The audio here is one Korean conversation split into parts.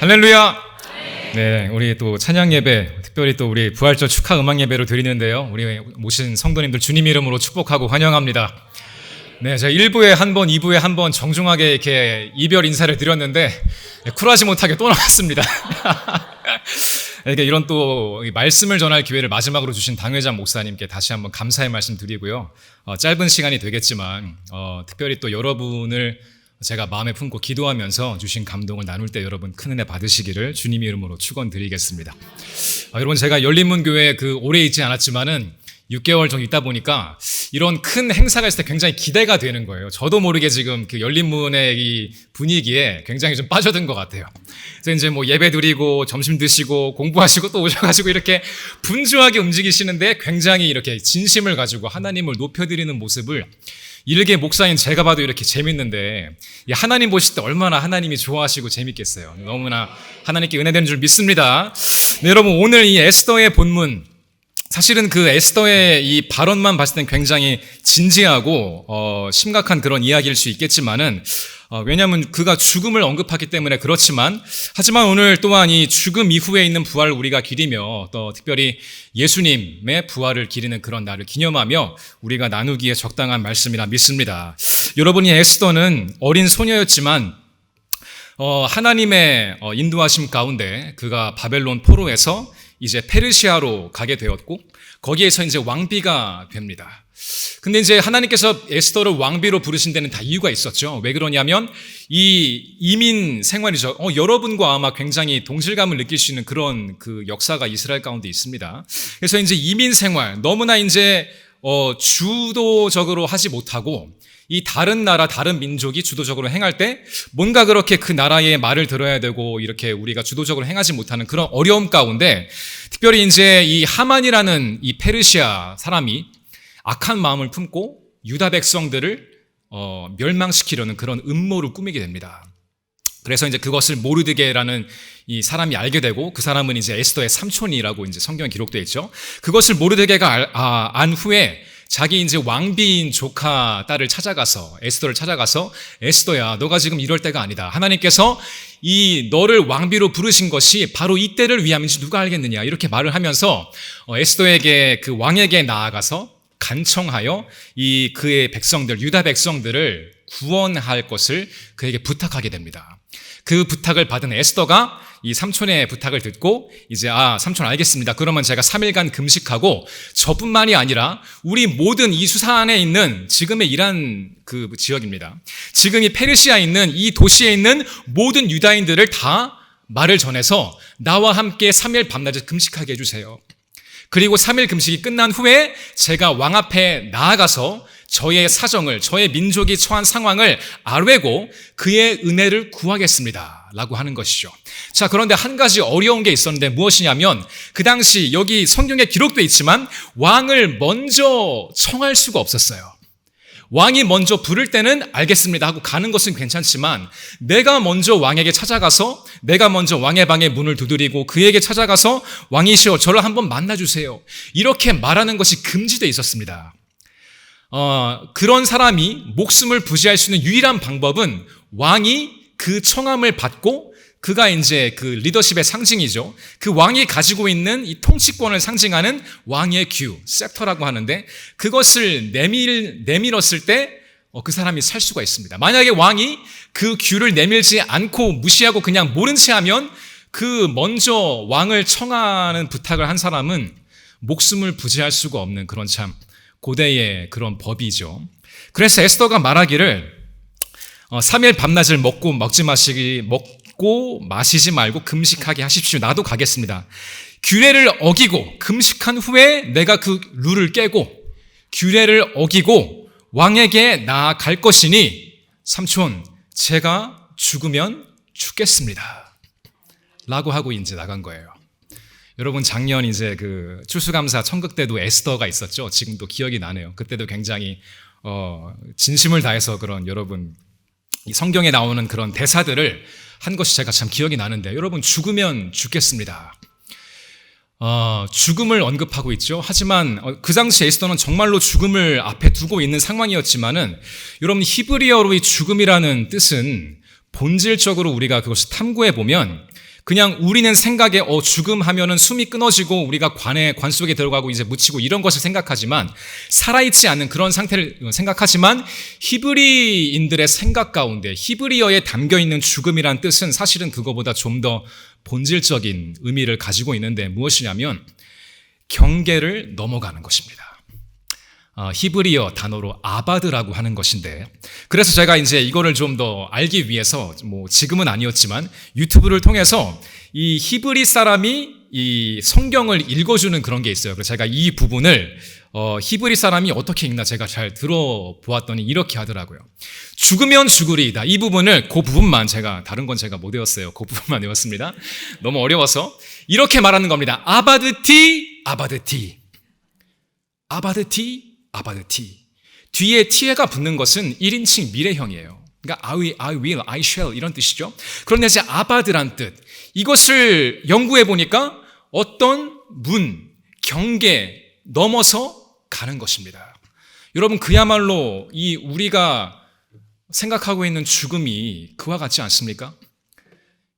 할렐루야! 네, 우리 또 찬양 예배, 특별히 또 우리 부활절 축하 음악 예배로 드리는데요. 우리 모신 성도님들 주님 이름으로 축복하고 환영합니다. 네, 제가 1부에 한 번, 2부에 한 번 정중하게 이렇게 이별 인사를 드렸는데 쿨하지 못하게 또 나왔습니다. 이런 또 말씀을 전할 기회를 마지막으로 주신 당회장 목사님께 다시 한번 감사의 말씀 드리고요. 짧은 시간이 되겠지만 특별히 또 여러분을 제가 마음에 품고 기도하면서 주신 감동을 나눌 때 여러분 큰 은혜 받으시기를 주님 이름으로 축원드리겠습니다. 여러분, 제가 열린문교회에 오래 있지 않았지만은 6개월 정도 있다 보니까 이런 큰 행사가 있을 때 굉장히 기대가 되는 거예요. 저도 모르게 지금 열린문의 이 분위기에 굉장히 좀 빠져든 것 같아요. 그래서 이제 예배 드리고 점심 드시고 공부하시고 또 오셔가지고 이렇게 분주하게 움직이시는데 굉장히 이렇게 진심을 가지고 하나님을 높여드리는 모습을 일개 목사인 제가 봐도 이렇게 재밌는데 하나님 보실 때 얼마나 하나님이 좋아하시고 재밌겠어요. 너무나 하나님께 은혜되는 줄 믿습니다. 네, 여러분, 오늘 이 에스더의 본문, 사실은 그 에스더의 이 발언만 봤을 땐 굉장히 진지하고 심각한 그런 이야기일 수 있겠지만은 왜냐하면 그가 죽음을 언급하기 때문에 그렇지만, 하지만 오늘 또한 이 죽음 이후에 있는 부활을 우리가 기리며 또 특별히 예수님의 부활을 기리는 그런 날을 기념하며 우리가 나누기에 적당한 말씀이라 믿습니다. 여러분이 에스더는 어린 소녀였지만 하나님의 인도하심 가운데 그가 바벨론 포로에서 이제 페르시아로 가게 되었고 거기에서 이제 왕비가 됩니다. 근데 이제 하나님께서 에스더를 왕비로 부르신 데는 다 이유가 있었죠. 왜 그러냐면 이 이민 생활이죠. 여러분과 아마 굉장히 동질감을 느낄 수 있는 그런 그 역사가 이스라엘 가운데 있습니다. 그래서 이제 이민 생활, 너무나 이제 주도적으로 하지 못하고 이 다른 나라, 다른 민족이 주도적으로 행할 때 뭔가 그렇게 그 나라의 말을 들어야 되고 이렇게 우리가 주도적으로 행하지 못하는 그런 어려움 가운데 특별히 이제 이 하만이라는 이 페르시아 사람이 악한 마음을 품고 유다 백성들을 멸망시키려는 그런 음모를 꾸미게 됩니다. 그래서 이제 그것을 모르드게라는 이 사람이 알게 되고 그 사람은 이제 에스더의 삼촌이라고 이제 성경에 기록되어 있죠. 그것을 모르드게가 안 후에 자기 이제 왕비인 조카 딸을 찾아가서 에스더를 찾아가서 에스더야, 너가 지금 이럴 때가 아니다. 하나님께서 이 너를 왕비로 부르신 것이 바로 이때를 위함인지 누가 알겠느냐, 이렇게 말을 하면서 에스더에게 그 왕에게 나아가서 간청하여 이 그의 백성들, 유다 백성들을 구원할 것을 그에게 부탁하게 됩니다. 그 부탁을 받은 에스더가 이 삼촌의 부탁을 듣고 이제 삼촌 알겠습니다. 그러면 제가 3일간 금식하고 저뿐만이 아니라 우리 모든 이 수사안에 있는 지금의 이란 그 지역입니다. 지금 이 페르시아에 있는 이 도시에 있는 모든 유다인들을 다 말을 전해서 나와 함께 3일 밤낮을 금식하게 해주세요. 그리고 3일 금식이 끝난 후에 제가 왕 앞에 나아가서 저의 사정을, 저의 민족이 처한 상황을 아뢰고 그의 은혜를 구하겠습니다 라고 하는 것이죠. 자, 그런데 한 가지 어려운 게 있었는데 무엇이냐면 그 당시 여기 성경에 기록되어 있지만 왕을 먼저 청할 수가 없었어요. 왕이 먼저 부를 때는 알겠습니다 하고 가는 것은 괜찮지만 내가 먼저 왕에게 찾아가서 내가 먼저 왕의 방에 문을 두드리고 그에게 찾아가서 왕이시여 저를 한번 만나주세요, 이렇게 말하는 것이 금지되어 있었습니다. 그런 사람이 목숨을 부지할 수 있는 유일한 방법은 왕이 그 청함을 받고 그가 이제 그 리더십의 상징이죠. 그 왕이 가지고 있는 이 통치권을 상징하는 왕의 규, 셉터라고 하는데 그것을 내밀었을 때 그 사람이 살 수가 있습니다. 만약에 왕이 그 규를 내밀지 않고 무시하고 그냥 모른 채 하면 그 먼저 왕을 청하는 부탁을 한 사람은 목숨을 부지할 수가 없는 그런 참 고대의 그런 법이죠. 그래서 에스더가 말하기를 3일 밤낮을 먹고 마시지 말고 금식하게 하십시오. 나도 가겠습니다. 규례를 어기고 금식한 후에 내가 그 룰을 깨고 규례를 어기고 왕에게 나아갈 것이니 삼촌 제가 죽으면 죽겠습니다 라고 하고 이제 나간 거예요. 여러분, 작년 이제 그 추수감사 천국 때도 에스더가 있었죠. 지금도 기억이 나네요. 그때도 굉장히 진심을 다해서 그런 여러분 이 성경에 나오는 그런 대사들을 한 것이 제가 참 기억이 나는데, 여러분 죽으면 죽겠습니다. 죽음을 언급하고 있죠. 하지만 그 당시 에스더는 정말로 죽음을 앞에 두고 있는 상황이었지만은 여러분 히브리어로 이 죽음이라는 뜻은 본질적으로 우리가 그것을 탐구해 보면 그냥 우리는 생각에 죽음 하면은 숨이 끊어지고 우리가 관 속에 들어가고 이제 묻히고 이런 것을 생각하지만, 살아있지 않는 그런 상태를 생각하지만, 히브리인들의 생각 가운데 히브리어에 담겨있는 죽음이란 뜻은 사실은 그거보다 좀 더 본질적인 의미를 가지고 있는데, 무엇이냐면 경계를 넘어가는 것입니다. 히브리어 단어로 아바드라고 하는 것인데, 그래서 제가 이제 이거를 좀 더 알기 위해서 지금은 아니었지만 유튜브를 통해서 이 히브리 사람이 이 성경을 읽어주는 그런 게 있어요. 그래서 제가 이 부분을 히브리 사람이 어떻게 읽나 제가 잘 들어보았더니 이렇게 하더라고요. 죽으면 죽으리이다. 이 부분을, 그 부분만 제가, 다른 건 제가 못 외웠어요. 그 부분만 외웠습니다. 너무 어려워서. 이렇게 말하는 겁니다. 아바드티, 아바드티. 아바드티, 아바드티. 뒤에 티에가 붙는 것은 1인칭 미래형이에요. 그러니까 I will, I shall 이런 뜻이죠. 그런데 이제 아바드란 뜻, 이것을 연구해 보니까 어떤 문, 경계 넘어서 가는 것입니다. 여러분, 그야말로 이 우리가 생각하고 있는 죽음이 그와 같지 않습니까?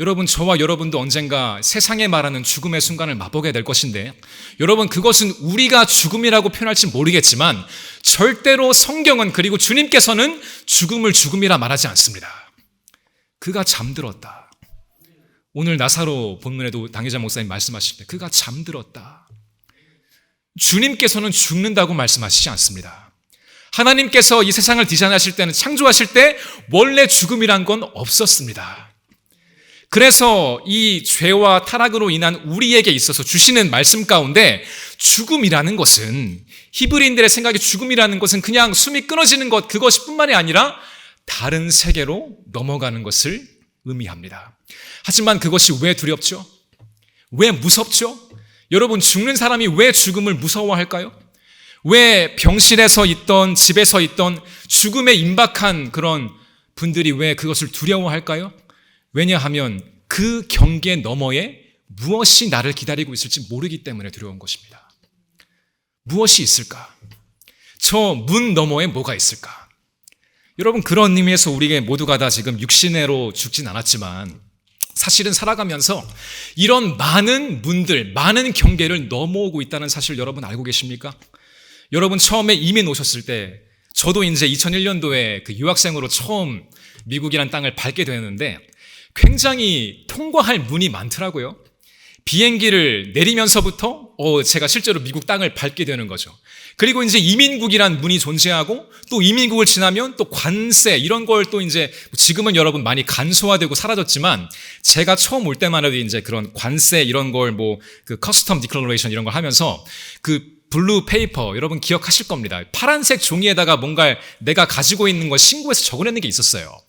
여러분, 저와 여러분도 언젠가 세상에 말하는 죽음의 순간을 맛보게 될 것인데, 여러분, 그것은 우리가 죽음이라고 표현할지 모르겠지만 절대로 성경은, 그리고 주님께서는 죽음을 죽음이라 말하지 않습니다. 그가 잠들었다. 오늘 나사로 본문에도 당회자 목사님 말씀하실 때 그가 잠들었다. 주님께서는 죽는다고 말씀하시지 않습니다. 하나님께서 이 세상을 디자인하실 때는, 창조하실 때 원래 죽음이란 건 없었습니다. 그래서 이 죄와 타락으로 인한 우리에게 있어서 주시는 말씀 가운데 죽음이라는 것은, 히브리인들의 생각에 죽음이라는 것은 그냥 숨이 끊어지는 것, 그것이 뿐만이 아니라 다른 세계로 넘어가는 것을 의미합니다. 하지만 그것이 왜 두렵죠? 왜 무섭죠? 여러분, 죽는 사람이 왜 죽음을 무서워할까요? 왜 병실에서 있던, 집에서 있던 죽음에 임박한 그런 분들이 왜 그것을 두려워할까요? 왜냐하면 그 경계 너머에 무엇이 나를 기다리고 있을지 모르기 때문에 두려운 것입니다. 무엇이 있을까? 저 문 너머에 뭐가 있을까? 여러분, 그런 의미에서 우리 모두가 다 지금 육신으로 죽진 않았지만 사실은 살아가면서 이런 많은 문들, 많은 경계를 넘어오고 있다는 사실 여러분 알고 계십니까? 여러분, 처음에 이민 오셨을 때, 저도 이제 2001년도에 그 유학생으로 처음 미국이란 땅을 밟게 되었는데 굉장히 통과할 문이 많더라고요. 비행기를 내리면서부터 제가 실제로 미국 땅을 밟게 되는 거죠. 그리고 이제 이민국이란 문이 존재하고, 또 이민국을 지나면 또 관세, 이런 걸 또 이제, 지금은 여러분 많이 간소화되고 사라졌지만 제가 처음 올 때만 해도 이제 그런 관세 이런 걸 그 커스텀 디클러레이션 이런 걸 하면서 그 블루 페이퍼, 여러분 기억하실 겁니다. 파란색 종이에다가 뭔가 내가 가지고 있는 걸 신고해서 적어내는 게 있었어요.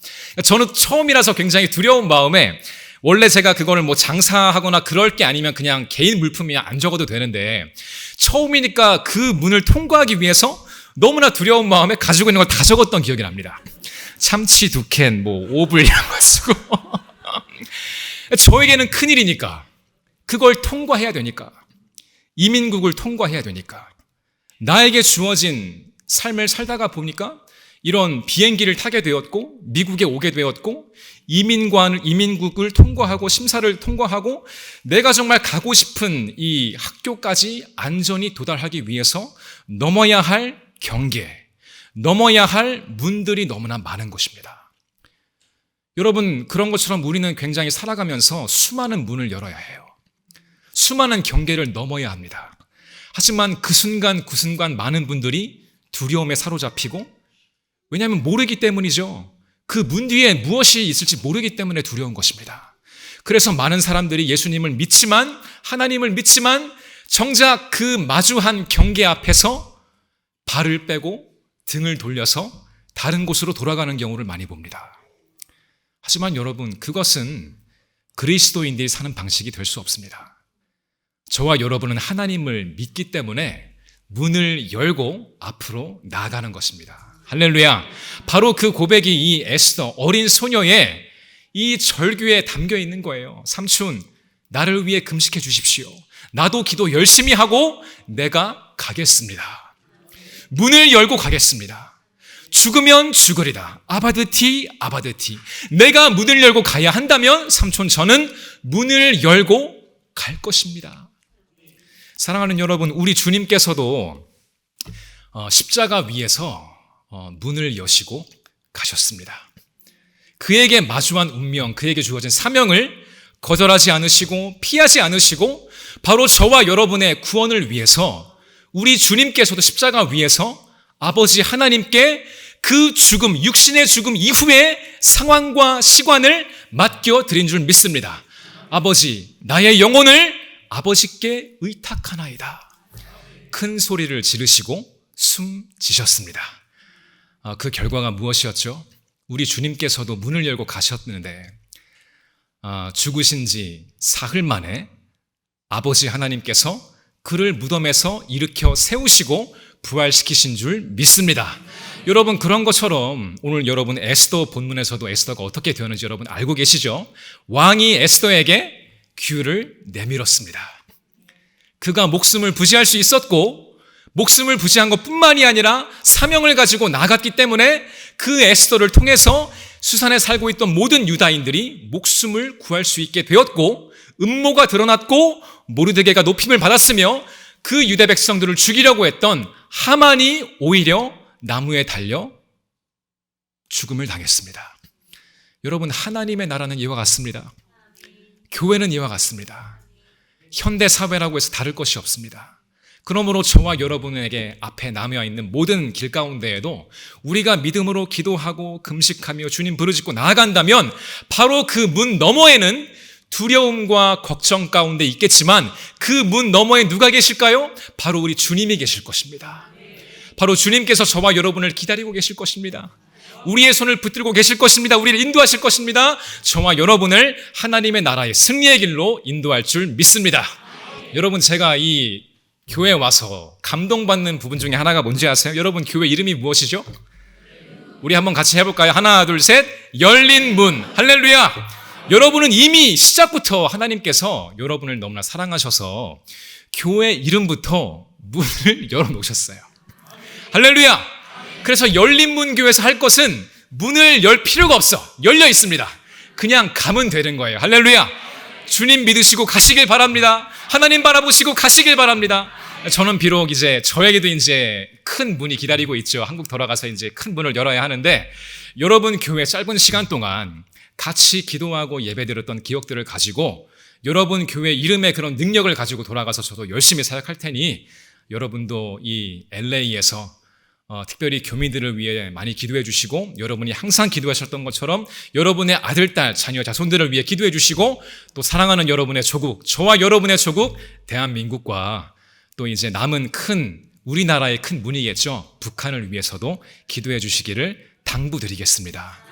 저는 처음이라서 굉장히 두려운 마음에, 원래 제가 그거를 장사하거나 그럴 게 아니면 그냥 개인 물품이야 안 적어도 되는데, 처음이니까 그 문을 통과하기 위해서 너무나 두려운 마음에 가지고 있는 걸 다 적었던 기억이 납니다. 참치 2캔, 5불 이런 거 쓰고. 저에게는 큰일이니까, 그걸 통과해야 되니까, 이민국을 통과해야 되니까, 나에게 주어진 삶을 살다가 보니까 이런 비행기를 타게 되었고, 미국에 오게 되었고, 이민국을 통과하고 심사를 통과하고, 내가 정말 가고 싶은 이 학교까지 안전히 도달하기 위해서 넘어야 할 경계, 넘어야 할 문들이 너무나 많은 것입니다. 여러분, 그런 것처럼 우리는 굉장히 살아가면서 수많은 문을 열어야 해요. 수많은 경계를 넘어야 합니다. 하지만 그 순간 그 순간 많은 분들이 두려움에 사로잡히고, 왜냐하면 모르기 때문이죠. 그 문 뒤에 무엇이 있을지 모르기 때문에 두려운 것입니다. 그래서 많은 사람들이 예수님을 믿지만, 하나님을 믿지만, 정작 그 마주한 경계 앞에서 발을 빼고 등을 돌려서 다른 곳으로 돌아가는 경우를 많이 봅니다. 하지만 여러분, 그것은 그리스도인들이 사는 방식이 될 수 없습니다. 저와 여러분은 하나님을 믿기 때문에 문을 열고 앞으로 나아가는 것입니다. 할렐루야. 바로 그 고백이 이 에스더, 어린 소녀의 이 절규에 담겨 있는 거예요. 삼촌, 나를 위해 금식해 주십시오. 나도 기도 열심히 하고 내가 가겠습니다. 문을 열고 가겠습니다. 죽으면 죽으리라. 아바드티, 아바드티. 내가 문을 열고 가야 한다면 삼촌 저는 문을 열고 갈 것입니다. 사랑하는 여러분, 우리 주님께서도 십자가 위에서 문을 여시고 가셨습니다. 그에게 마주한 운명, 그에게 주어진 사명을 거절하지 않으시고 피하지 않으시고 바로 저와 여러분의 구원을 위해서 우리 주님께서도 십자가 위에서 아버지 하나님께 그 죽음, 육신의 죽음 이후의 상황과 시간을 맡겨드린 줄 믿습니다. 아버지, 나의 영혼을 아버지께 의탁하나이다. 큰 소리를 지르시고 숨지셨습니다. 그 결과가 무엇이었죠? 우리 주님께서도 문을 열고 가셨는데 죽으신 지 사흘 만에 아버지 하나님께서 그를 무덤에서 일으켜 세우시고 부활시키신 줄 믿습니다. 여러분, 그런 것처럼 오늘 여러분 에스더 본문에서도 에스더가 어떻게 되었는지 여러분 알고 계시죠? 왕이 에스더에게 귀를 내밀었습니다. 그가 목숨을 부지할 수 있었고 목숨을 부지한 것뿐만이 아니라 사명을 가지고 나갔기 때문에 그 에스더를 통해서 수산에 살고 있던 모든 유다인들이 목숨을 구할 수 있게 되었고 음모가 드러났고 모르드게가 높임을 받았으며 그 유대 백성들을 죽이려고 했던 하만이 오히려 나무에 달려 죽음을 당했습니다. 여러분, 하나님의 나라는 이와 같습니다. 교회는 이와 같습니다. 현대 사회라고 해서 다를 것이 없습니다. 그러므로 저와 여러분에게 앞에 남아 있는 모든 길 가운데에도 우리가 믿음으로 기도하고 금식하며 주님 부르짖고 나아간다면 바로 그 문 너머에는 두려움과 걱정 가운데 있겠지만 그 문 너머에 누가 계실까요? 바로 우리 주님이 계실 것입니다. 바로 주님께서 저와 여러분을 기다리고 계실 것입니다. 우리의 손을 붙들고 계실 것입니다. 우리를 인도하실 것입니다. 저와 여러분을 하나님의 나라의 승리의 길로 인도할 줄 믿습니다. 여러분, 제가 이 교회에 와서 감동받는 부분 중에 하나가 뭔지 아세요? 여러분, 교회 이름이 무엇이죠? 우리 한번 같이 해볼까요? 하나, 둘, 셋. 열린 문. 할렐루야. 여러분은 이미 시작부터 하나님께서 여러분을 너무나 사랑하셔서 교회 이름부터 문을 열어놓으셨어요. 할렐루야. 그래서 열린 문 교회에서 할 것은 문을 열 필요가 없어. 열려 있습니다. 그냥 가면 되는 거예요. 할렐루야. 주님 믿으시고 가시길 바랍니다. 하나님 바라보시고 가시길 바랍니다. 저는 비록 이제 저에게도 이제 큰 문이 기다리고 있죠. 한국 돌아가서 이제 큰 문을 열어야 하는데 여러분 교회 짧은 시간 동안 같이 기도하고 예배드렸던 기억들을 가지고 여러분 교회 이름의 그런 능력을 가지고 돌아가서 저도 열심히 사역할 테니 여러분도 이 LA에서 특별히 교민들을 위해 많이 기도해 주시고 여러분이 항상 기도하셨던 것처럼 여러분의 아들, 딸, 자녀, 자손들을 위해 기도해 주시고 또 사랑하는 여러분의 조국, 저와 여러분의 조국 대한민국과 또 이제 남은 큰 우리나라의 큰 문이겠죠. 북한을 위해서도 기도해 주시기를 당부드리겠습니다.